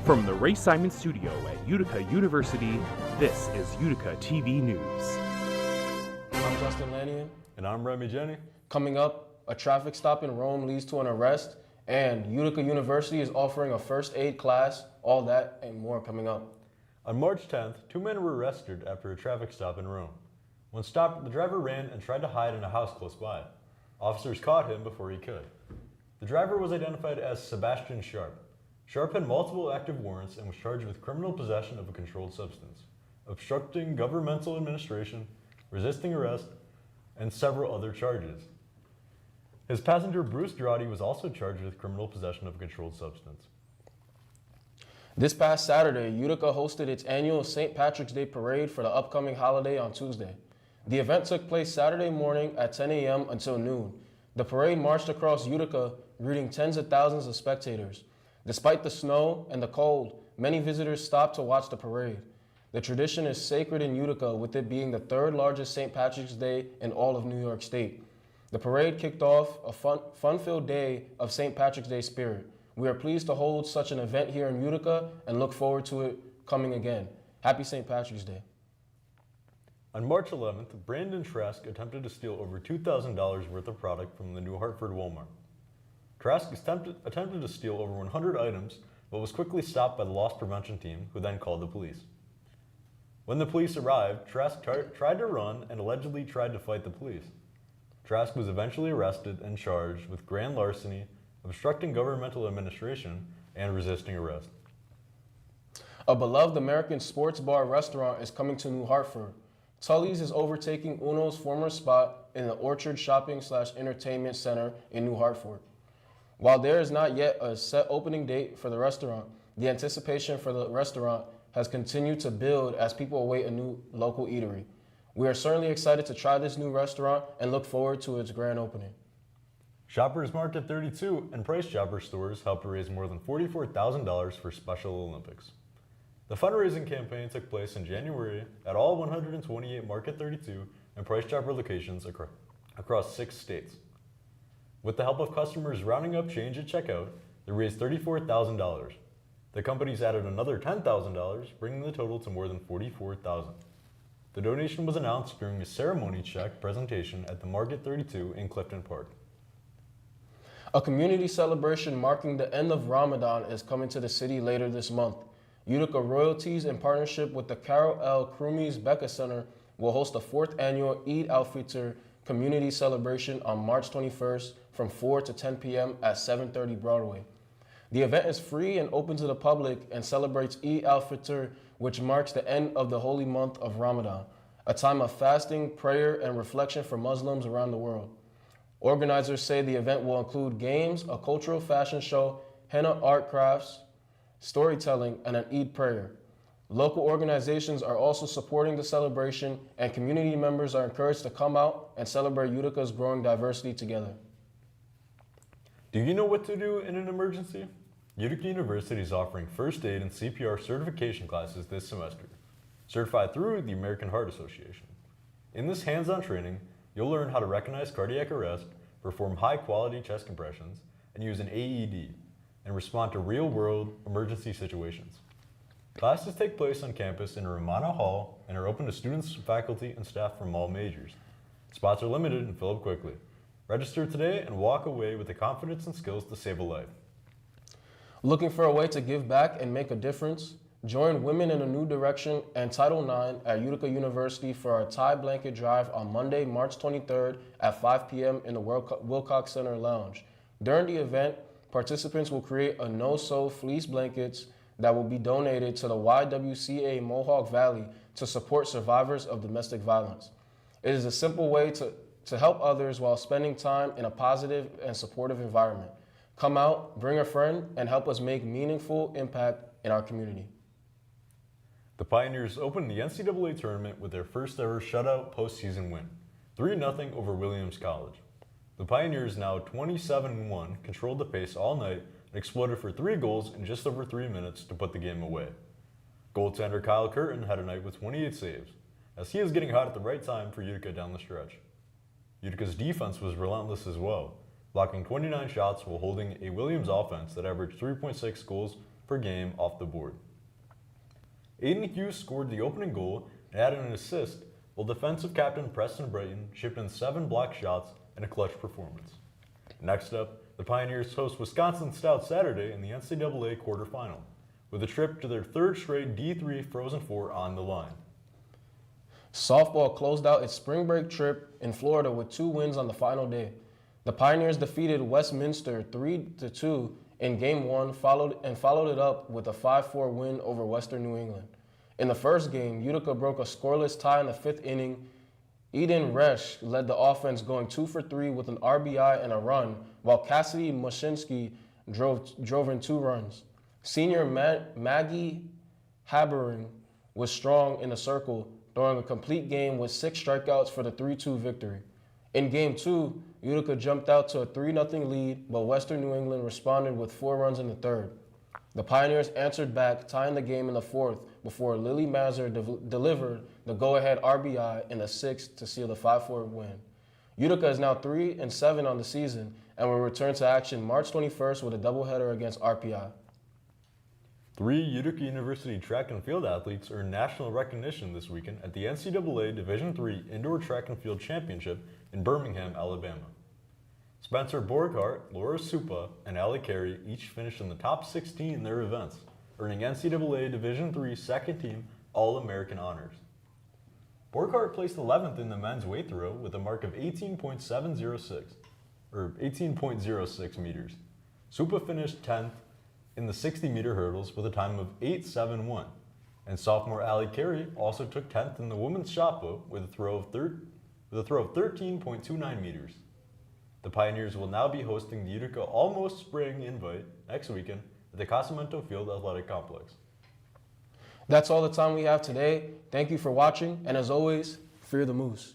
From the Ray Simon Studio at Utica University, this is UticaTV News. I'm Justin Lannion. And I'm Remy Jenny. Coming up, a traffic stop in Rome leads to an arrest, and Utica University is offering a first aid class. All that and more coming up. On March 10th, two men were arrested after a traffic stop in Rome. When stopped, the driver ran and tried to hide in a house close by. Officers caught him before he could. The driver was identified as Sebastian Sharp. Sharp had multiple active warrants and was charged with criminal possession of a controlled substance, obstructing governmental administration, resisting arrest, and several other charges. His passenger Bruce Girardi was also charged with criminal possession of a controlled substance. This past Saturday, Utica hosted its annual St. Patrick's Day parade for the upcoming holiday on Tuesday. The event took place Saturday morning at 10 a.m. until noon. The parade marched across Utica, greeting tens of thousands of spectators. Despite the snow and the cold, many visitors stopped to watch the parade. The tradition is sacred in Utica, with it being the third largest St. Patrick's Day in all of New York State. The parade kicked off a fun-filled day of St. Patrick's Day spirit. We are pleased to hold such an event here in Utica and look forward to it coming again. Happy St. Patrick's Day. On March 11th, Brandon Trask attempted to steal over $2,000 worth of product from the New Hartford Walmart. Trask attempted to steal over 100 items, but was quickly stopped by the loss prevention team, who then called the police. When the police arrived, Trask tried to run and allegedly tried to fight the police. Trask was eventually arrested and charged with grand larceny, obstructing governmental administration, and resisting arrest. A beloved American sports bar restaurant is coming to New Hartford. Tully's is overtaking Uno's former spot in the Orchard Shopping/Entertainment Center in New Hartford. While there is not yet a set opening date for the restaurant, the anticipation for the restaurant has continued to build as people await a new local eatery. We are certainly excited to try this new restaurant and look forward to its grand opening. Shoppers Market 32 and Price Chopper stores helped raise more than $44,000 for Special Olympics. The fundraising campaign took place in January at all 128 Market 32 and Price Chopper locations across 6 states. With the help of customers rounding up change at checkout, they raised $34,000. The companies added another $10,000, bringing the total to more than $44,000. The donation was announced during a ceremony check presentation at the Market 32 in Clifton Park. A community celebration marking the end of Ramadan is coming to the city later this month. Utica Royalties, in partnership with the Carol L. Krumies Becca Center, will host the 4th annual Eid al-Fitr community celebration on March 21st from 4 to 10 p.m. at 730 Broadway. The event is free and open to the public and celebrates Eid al-Fitr, which marks the end of the holy month of Ramadan, a time of fasting, prayer, and reflection for Muslims around the world. Organizers say the event will include games, a cultural fashion show, henna art crafts, storytelling, and an Eid prayer. Local organizations are also supporting the celebration, and community members are encouraged to come out and celebrate Utica's growing diversity together. Do you know what to do in an emergency? Utica University is offering first aid and CPR certification classes this semester, certified through the American Heart Association. In this hands-on training, you'll learn how to recognize cardiac arrest, perform high-quality chest compressions, and use an AED, and respond to real-world emergency situations. Classes take place on campus in Romana Hall and are open to students, faculty, and staff from all majors. Spots are limited and fill up quickly. Register today and walk away with the confidence and skills to save a life. Looking for a way to give back and make a difference? Join Women in a New Direction and Title IX at Utica University for our tie blanket drive on Monday, March 23rd at 5 p.m. in the Wilcox Center Lounge. During the event, participants will create a no-sew fleece blankets that will be donated to the YWCA Mohawk Valley to support survivors of domestic violence. It is a simple way to help others while spending time in a positive and supportive environment. Come out, bring a friend, and help us make meaningful impact in our community. The Pioneers opened the NCAA tournament with their first ever shutout postseason win, 3-0 over Williams College. The Pioneers, now 27-1, controlled the pace all night and exploded for 3 goals in just over 3 minutes to put the game away. Goaltender Kyle Curtin had a night with 28 saves, as he is getting hot at the right time for Utica down the stretch. Utica's defense was relentless as well, blocking 29 shots while holding a Williams offense that averaged 3.6 goals per game off the board. Aiden Hughes scored the opening goal and added an assist, while defensive captain Preston Brighton chipped in 7 block shots in a clutch performance. Next up, the Pioneers host Wisconsin Stout Saturday in the NCAA quarterfinal, with a trip to their 3rd straight D3 Frozen Four on the line. Softball closed out its spring break trip in Florida with 2 wins on the final day. The Pioneers defeated Westminster 3-2 in Game 1, followed it up with a 5-4 win over Western New England. In the first game, Utica broke a scoreless tie in the 5th inning. Eden Resch led the offense, going 2 for 3 with an RBI and a run, while Cassidy Mushinski drove in 2 runs. Senior Maggie Habering was strong in the circle, throwing a complete game with 6 strikeouts for the 3-2 victory. In Game 2, Utica jumped out to a 3-0 lead, but Western New England responded with 4 runs in the 3rd. The Pioneers answered back, tying the game in the 4th before Lily Mazur delivered the go-ahead RBI in the 6th to seal the 5-4 win. Utica is now 3-7 on the season and will return to action March 21st with a doubleheader against RPI. 3 Utica University track and field athletes earned national recognition this weekend at the NCAA Division III Indoor Track and Field Championship in Birmingham, Alabama. Spencer Borghardt, Laura Supa, and Ali Carey each finished in the top 16 in their events, earning NCAA Division III second team All-American honors. Borghardt placed 11th in the men's weight throw with a mark of 18.06 meters. Supa finished 10th in the 60-meter hurdles with a time of 8.71, and sophomore Ali Carey also took 10th in the women's shot put with a throw of 13.29 meters. The Pioneers will now be hosting the Utica Almost Spring Invite next weekend at the Casamento Field Athletic Complex. That's all the time we have today. Thank you for watching, and as always, fear the moose.